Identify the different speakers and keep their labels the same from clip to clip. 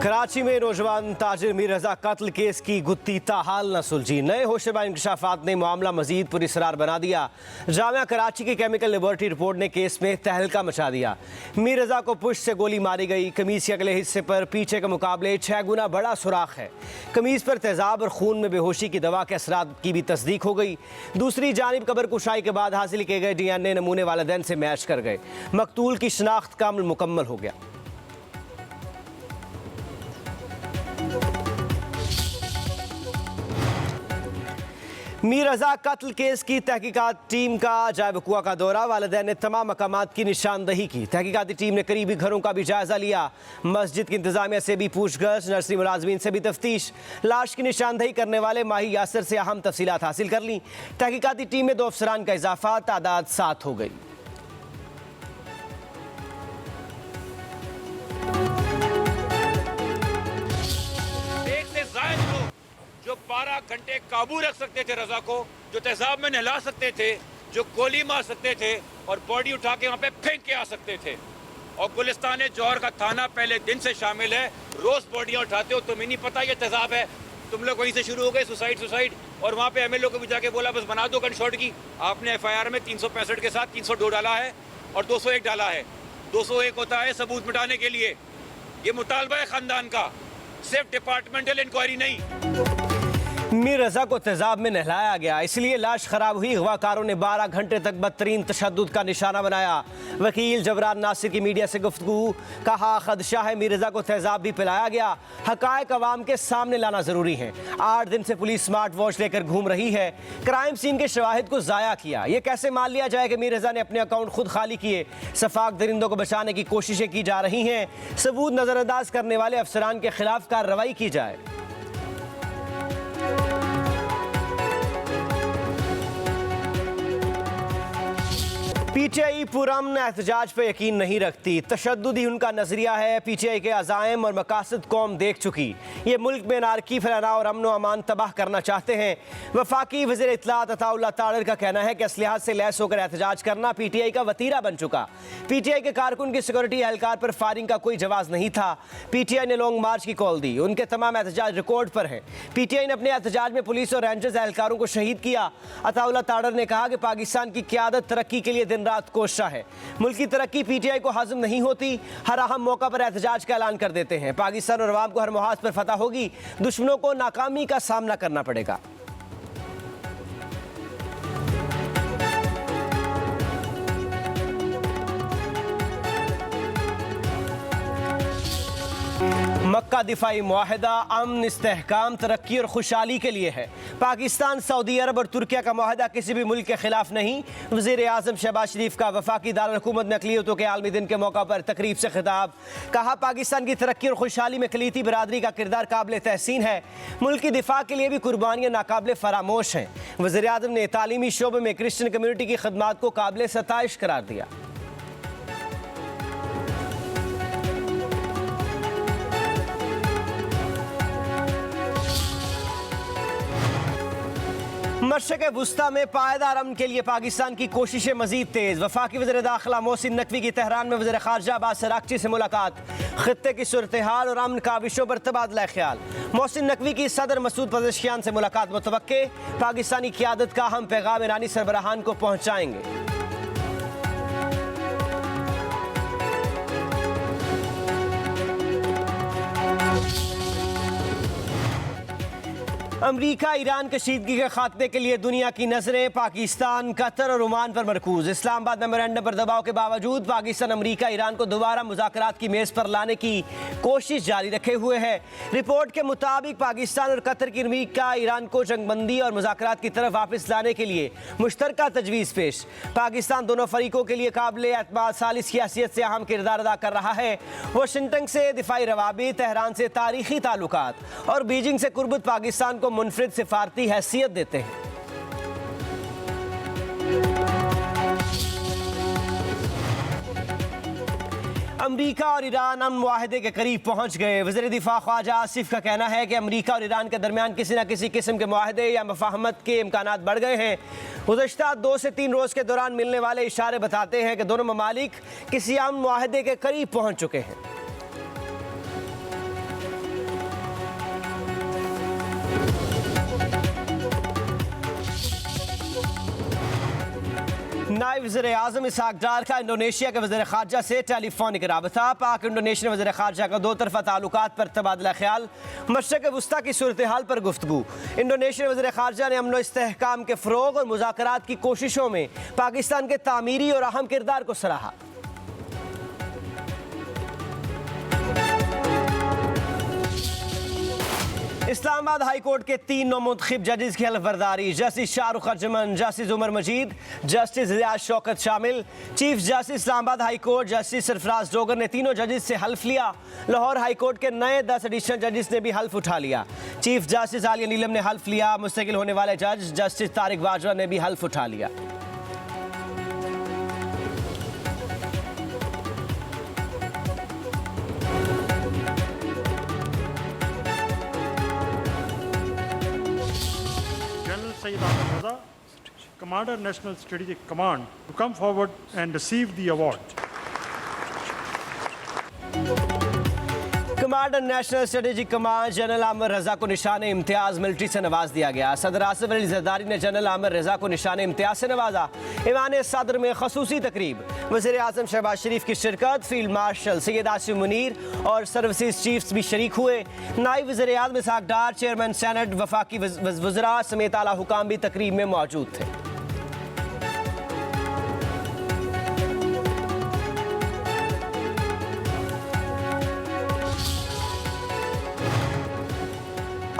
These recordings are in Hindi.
Speaker 1: कराची में नौजवान ताजिर मीर रजा कत्ल केस की गुत्थी ताहाल न सुलझी। नए होशरुबा इंकशाफात ने मामला मजीद पुरस्रार बना दिया। जामिया कराची की केमिकल लेबोरेटरी रिपोर्ट ने केस में तहलका मचा दिया। मीर रजा को पुष्ट से गोली मारी गई। कमीज के अगले हिस्से पर पीछे के मुकाबले 6 गुना बड़ा सुराख है। कमीज पर तेजाब और खून में बेहोशी की दवा के असरात की भी तस्दीक हो गई। दूसरी जानिब कब्र कुशाई के बाद हासिल किए गए DNA नमूने वालिदैन से मैच कर गए। मकतूल की शनाख्त का अमल मुकम्मल हो गया। मीर रजा कत्ल केस की तहकीकात टीम का जाए वक़ुआ का दौरा। वालिदैन ने तमाम मकामात की निशानदही की। तहकीकाती टीम ने करीबी घरों का भी जायजा लिया। मस्जिद की इंतजामिया से भी पूछगछ, नर्सरी मुलाजमीन से भी तफ्तीश। लाश की निशानदही करने वाले माही यासर से अहम तफसीलात हासिल कर ली। तहकीकाती टीम में 2 अफसरान का इजाफा, तादाद 7 हो गई।
Speaker 2: जो 12 घंटे काबू रख सकते थे रजा को, जो तेजाब में नहला सकते थे, जो गोली मार सकते थे और बॉडी उठा के वहाँ पे फेंक के आ सकते थे। और गुलिस्तान जौहर का थाना पहले दिन से शामिल है। रोज बॉडियाँ उठाते हो, तुम्हें नहीं पता ये तेजाब है। तुम लोग वहीं से शुरू हो गए सुसाइड और वहाँ पे MLO को भी जाके बोला बस बना दो गन शॉट की। आपने FIR में 365 के साथ 302 डाला है और 201 डाला है। 201 होता है सबूत मिटाने के लिए। ये मुतालबा है खानदान का, सिर्फ डिपार्टमेंटल इंक्वायरी नहीं।
Speaker 1: मीर रजा को तेजाब में नहलाया गया, इसलिए लाश खराब हुई। अगवाकारों ने 12 घंटे तक बदतरीन तशद्दुद का निशाना बनाया। वकील जबरान नासिर की मीडिया से गुफ्तगू, कहा खदशा है मीर रजा को तेजाब भी पिलाया गया। हकायक अवाम के सामने लाना जरूरी है। 8 दिन से पुलिस स्मार्ट वॉच लेकर घूम रही है। क्राइम सीन के शवाहिद को जाया किया। ये कैसे मान लिया जाए कि मीर रजा ने अपने अकाउंट खुद खाली किए। सफाक दरिंदों को बचाने की कोशिशें की जा रही हैं। सबूत नजरअंदाज करने वाले अफसरान के खिलाफ कार्रवाई की जाए। PTI पुरअमन एहतजाज पर यकीन नहीं रखती। तशद्दुद ही उनका नजरिया है। PTI के अज़ाइम और मकासद कौम देख चुकी। ये मुल्क में नारकी फैलाना और अमन व अमान तबाह करना चाहते हैं। वफाकी वज़ीर इत्तलात अताउल्लाह ताहिर का कहना है कि असलिहात से लैस होकर एहतजाज करना PTI का वतीरा बन चुका। PTI के कारकुन की सिक्योरिटी एहलकार पर फायरिंग का कोई जवाब नहीं था। PTI ने लॉन्ग मार्च की कॉल दी। उनके तमाम एहतजाज रिकॉर्ड पर हैं। PTI ने अपने एहतजाज में पुलिस और रेंजर्स एहलकारों को शहीद किया। अताउल्लाह ताहिर ने कहा कि पाकिस्तान की क़यादत तरक्की के लिए दिन रात कोशिश है। मुल्क की तरक्की PTI को हाजिम नहीं होती। हर अहम मौका पर एहतजाज का ऐलान कर देते हैं। पाकिस्तान और अवाम को हर मुहाज पर फतह होगी। दुश्मनों को नाकामी का सामना करना पड़ेगा। मक्का दिफाई मुआहदा अमन, इस्तेहकाम, तरक्की और खुशहाली के लिए है। पाकिस्तान, सऊदी अरब और तुर्किया का मुआहदा किसी भी मुल्क के खिलाफ नहीं। वज़ीर आज़म शहबाज शरीफ का वफाकी दारुल हुकूमत में अक़लियतों के आलमी दिन के मौका पर तकरीब से खिताब। कहा पाकिस्तान की तरक्की और खुशहाली में अक़लियती बिरादरी का किरदार काबिल तहसीन है। मुल्क की दिफा के लिए भी कुर्बानियाँ नाकाबिल फरामोश हैं। वज़ीर आज़म ने तालीमी शोबे में क्रिश्चियन कम्यूनिटी की खदमात को काबिल सताइश करार दिया। मशरक़ वुस्ता में पायदार अमन के लिए पाकिस्तान की कोशिशें मजीद तेज। वफाकी वज़ीर दाखिला मोहसिन नकवी की तेहरान में वज़ीर ख़ारजा अब्बास अराग़ची से मुलाकात। ख़ित्ते की सूरत हाल और अमन काविशों पर तबादला ख्याल। मोहसिन नकवी की सदर मसूद पज़ेश्कियान से मुलाकात मुतवक्के। पाकिस्तानी क़यादत का हम पैगाम ईरानी सरबराहान को पहुँचाएंगे। अमरीका ईरान कशीदगी के खात्मे के लिए दुनिया की नजरें पाकिस्तान, कतर और ओमान पर मरकूज। इस्लामाबाद मेमोरेंडम पर दबाव के बावजूद पाकिस्तान अमरीका ईरान को दोबारा मुज़ाकरात की मेज़ पर लाने की कोशिश जारी रखे हुए है। रिपोर्ट के मुताबिक पाकिस्तान और कतर की अमरीका ईरान को जंगबंदी और मुज़ाकरात की तरफ वापस लाने के लिए मुश्तरका तजवीज़ पेश। पाकिस्तान दोनों फरीकों के लिए काबिल एतमाद सालिस की हैसियत से अहम किरदार अदा कर रहा है। वाशिंगटन से दिफाई रवाबित, तेहरान से तारीखी ताल्लुकात और बीजिंग से कुर्बत पाकिस्तान को मुनफरिद सिफारती हैसियत देते हैं। अमरीका और ईरान अमन मुआहदे के करीब पहुंच गए। वज़ीर दिफा ख्वाजा आसिफ का कहना है कि अमरीका और ईरान के दरमियान किसी न किसी किस्म के मुआहदे या मफाहमत के इम्कानात बढ़ गए हैं। गुज़श्ता 2 से 3 रोज़ के दौरान मिलने वाले इशारे बताते हैं कि दोनों ममालिक किसी अमन मुआहदे के करीब पहुंच चुके हैं। नायब वज़ीर-ए-आज़म इसहाक डार का इंडोनेशिया के वज़ीर ख़ारजा से टेलीफोनिक रबता। पाक इंडोनेशिया वज़ीर ख़ारजा का दो तरफ़ा ताल्लुकात पर तबादला ख्याल। मशरक़ वुस्ता की सूरत हाल पर गुफ्तगू। इंडोनेशिया वज़ीर ख़ारजा ने अमन व इस्तेहकाम के फ़रोग़ और मुज़ाकरात की कोशिशों में पाकिस्तान के तामीरी और अहम किरदार को सराहा। इस्लामाबाद हाई कोर्ट के 3 नौमुंतखब जजेस की हल्फ बर्दारी। जस्टिस शाहरुख अर्जमन, जस्टिस उमर मजीद, जस्टिस रियाज शौकत शामिल। Chief justice Islamabad high court justice Sarfaraz Dogar ने तीनों जजेस से हल्फ लिया। लाहौर हाई कोर्ट के नए 10 एडिशनल जजेस ने भी हल्फ उठा लिया। चीफ जस्टिस आलिया नीलम ने हल्फ लिया। मुस्तकिल होने वाले जज जस्टिस तारिक बाजवा ने भी हल्फ उठा लिया।
Speaker 3: Sayyid Ahmed Raza, Commander National Strategic Command, to come forward and receive the award.
Speaker 1: Commander National Strategic Command general Amir Raza को निशान इम्तियाज मिलिट्री से नवाज दिया गया। सदर आसिफ अली जरदारी ने जनरल आमिर रजा को निशान इम्तियाज से नवाजा। ईवान सदर में खसूसी तकरीब, वज़ीर आज़म शहबाज शरीफ की शिरकत, फील्ड मार्शल सैयद आसिफ मुनीर और सर्विसेज चीफ्स भी शरीक हुए। नायब वज़ीर आज़म इसहाक डार, चेयरमैन सेनेट, वफाकी वज़रा समेत आला हुकाम भी तकरीब में मौजूद थे।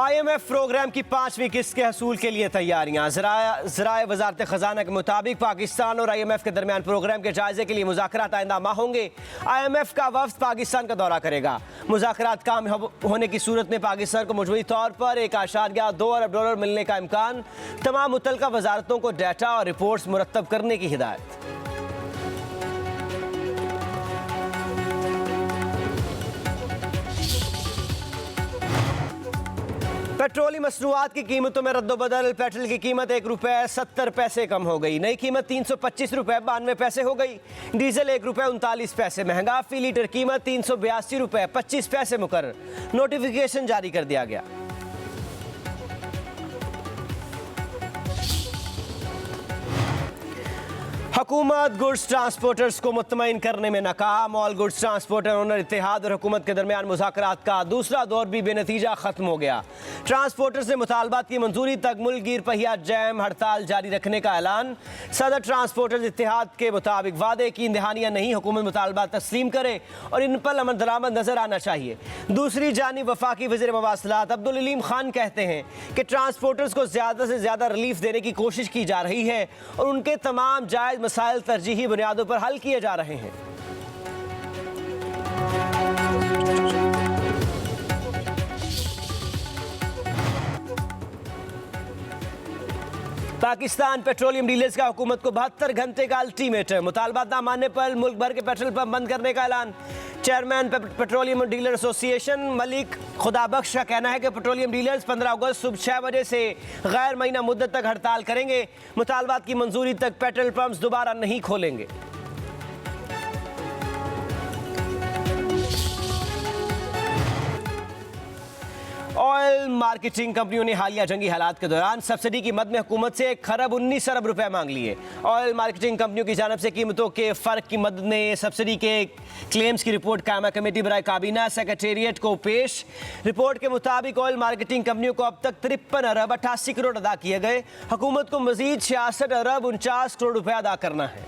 Speaker 1: IMF प्रोग्राम की 5वीं किस्त के हसूल के लिए तैयारियां। ज़राए वज़ारत ख़जाना के मुताबिक पाकिस्तान और IMF के दरमियान प्रोग्राम के जायजे के लिए मुज़ाकरात आइंदा माह होंगे। IMF का वफ़द पाकिस्तान का दौरा करेगा। मुज़ाकरात कामयाब होने की सूरत में पाकिस्तान को मजबूरी तौर पर $1.2 अरब मिलने का इम्कान। तमाम मुतल्लिका वजारतों को डाटा और रिपोर्ट्स मुरतब करने की हिदायत। पेट्रोलियम मसनूआत की कीमतों में रद्दोबदल। पेट्रोल की कीमत ₹1.70 कम हो गई। नई कीमत ₹325.92 हो गई। डीजल ₹1.39 महंगा। फी लीटर कीमत ₹382.25 मुकर्रर। नोटिफिकेशन जारी कर दिया गया। हुकूमत गुड्स ट्रांसपोर्टर्स को मुतमईन करने में नाकाम। ऑल गुड्स ट्रांसपोर्टर ओनर इत्तेहाद और हुकूमत के दरमियान मुज़ाकरात का दूसरा दौर भी बेनतीजा खत्म हो गया। ट्रांसपोर्टर्स ने मुतालबात की मंजूरी तक मुल्क गिर पहिया जैम हड़ताल जारी रखने का ऐलान। सदर ट्रांसपोर्टर्स इत्तेहाद के मुताबिक वादे की इंतहानियाँ नहीं, हुकूमत मुतालबात तस्लीम करे और इन पर अमल दरामद नजर आना चाहिए। दूसरी जानिब वफाकी वज़ीर मवासिलात अब्दुल अलीम खान कहते हैं कि ट्रांसपोर्टर्स को ज़्यादा से ज़्यादा रिलीफ देने की कोशिश की जा रही है और उनके तमाम जायज़ मसाइल तरजीही बुनियादों पर हल किए जा रहे हैं। पाकिस्तान पेट्रोलियम डीलर्स का हुकूमत को 72 घंटे का अल्टीमेटम। मुतालबात न मानने पर मुल्क भर के पेट्रोल पंप बंद करने का ऐलान। Chairman petroleum dealer association Malik Khudabakhsh का कहना है कि पेट्रोलियम डीलर्स 15 अगस्त सुबह 6 बजे से गैर महीना मुद्दत तक हड़ताल करेंगे। मुतालबात की मंजूरी तक पेट्रोल पंप्स दोबारा नहीं खोलेंगे। ऑयल मार्केटिंग कंपनियों ने हालिया जंगी हालात के दौरान सब्सिडी की मद में हुकूमत से 1 खरब 19 अरब रुपए मांग लिए। ऑयल मार्केटिंग कंपनियों की जानब से कीमतों के फ़र्क की मद में सब्सिडी के क्लेम्स की रिपोर्ट कायमा कमेटी बराए काबीना सेक्रेटेरिएट को पेश। रिपोर्ट के मुताबिक ऑयल मार्केटिंग कंपनियों को अब तक 53 अरब 88 करोड़ अदा किए गए। हुकूमत को मजीद 66 अरब 49 करोड़ रुपए अदा करना है।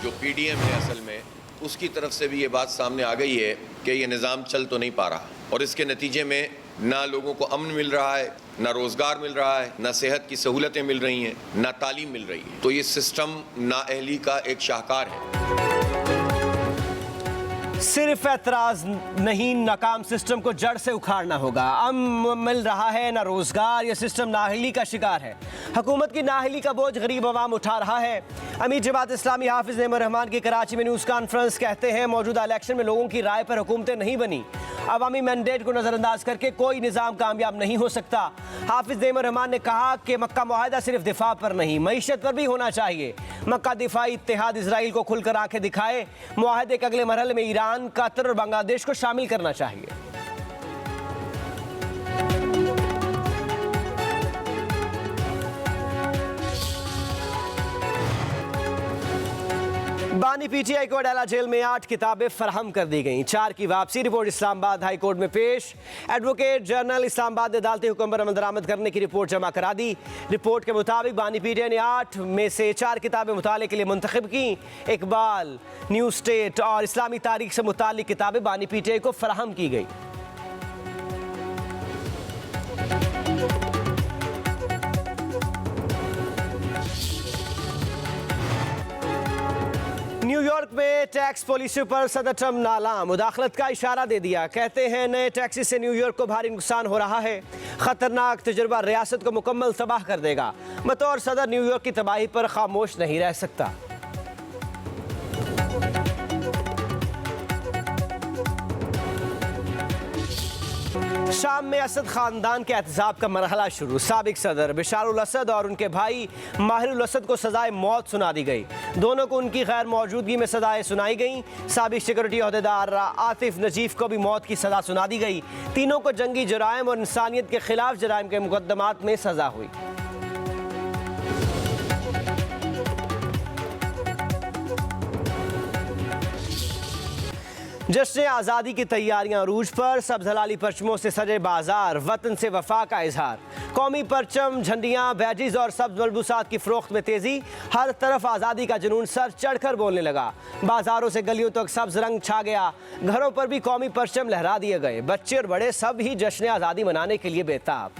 Speaker 4: जो पीडीएम है असल में उसकी तरफ से भी ये बात सामने आ गई है कि ये निज़ाम चल तो नहीं पा रहा और इसके नतीजे में ना लोगों को अमन मिल रहा है, ना रोज़गार मिल रहा है, ना सेहत की सहूलतें मिल रही हैं, ना तालीम मिल रही है। तो ये सिस्टम नाअहली का एक शाहकार है।
Speaker 1: सिर्फ एतराज नहीं, नाकाम सिस्टम को जड़ से उखाड़ना होगा। अमन मिल रहा है ना रोजगार, यह सिस्टम नाअहली का शिकार है। हुकूमत की नाअहली का बोझ गरीब अवाम उठा रहा है। अमीर जमात इस्लामी हाफिज नेमर रहमान की कराची में न्यूज़ कॉन्फ्रेंस कहते हैं मौजूदा इलेक्शन में लोगों की राय पर हुकूमतें नहीं बनी। अवामी मैंडेट को नज़रअंदाज करके कोई निज़ाम कामयाब नहीं हो सकता। हाफिज नेमर रहमान ने कहा कि मक्का मुआहदा सिर्फ दिफा पर नहीं, मईशत पर भी होना चाहिए। मक्का दिफाई इत्तेहाद इसराइल को खुलकर आंखें दिखाए। मुआहदे के अगले मरहले में ईरान, कतर और बांग्लादेश को शामिल करना चाहिए। बानी पीटीआई को अडाला जेल में 8 किताबें फराहम कर दी गईं। 4 की वापसी रिपोर्ट इस्लामाबाद हाई कोर्ट में पेश। एडवोकेट जनरल इस्लामाबाद ने अदालती हुक्म पर अमल दरामद करने की रिपोर्ट जमा करा दी। रिपोर्ट के मुताबिक बानी पीटीआई ने 8 में से 4 किताबें मुताले के लिए मुंतखब की। इकबाल, न्यू स्टेट और इस्लामी तारीख से मुतालिक किताबें बानी पीटीआई को फराहम की गई। न्यूयॉर्क में टैक्स पॉलिसी पर सदर ट्रंप नाला मुदाखलत का इशारा दे दिया। कहते हैं नए टैक्सेस से न्यूयॉर्क को भारी नुकसान हो रहा है। खतरनाक तजुर्बा रियासत को मुकम्मल तबाह कर देगा। बतौर सदर न्यूयॉर्क की तबाही पर खामोश नहीं रह सकता। शाम में असद खानदान के एहतसाब का मरहला शुरू। साबिक सदर बशारुल असद और उनके भाई माहिरुल असद को सजाए मौत सुना दी गई। दोनों को उनकी गैर मौजूदगी में सजाएं सुनाई गई। साबिक सिक्योरिटी अहदेदार आतिफ नजीफ को भी मौत की सजा सुना दी गई। तीनों को जंगी जराइम और इंसानियत के खिलाफ जराइम के मुकदमात में सजा हुई। जश्न आज़ादी की तैयारियां अरूज पर। सब्ज़ हलाली परचमों से सजे बाजार। वतन से वफा का इजहार। कौमी परचम, झंडियां, बैजिज और सब्ज़ मलबूसात की फ़रोख्त में तेज़ी। हर तरफ आज़ादी का जुनून सर चढ़कर बोलने लगा। बाजारों से गलियों तक सब्ज़ रंग छा गया। घरों पर भी कौमी परचम लहरा दिए गए। बच्चे और बड़े सब ही जश्न आज़ादी मनाने के लिए बेताब।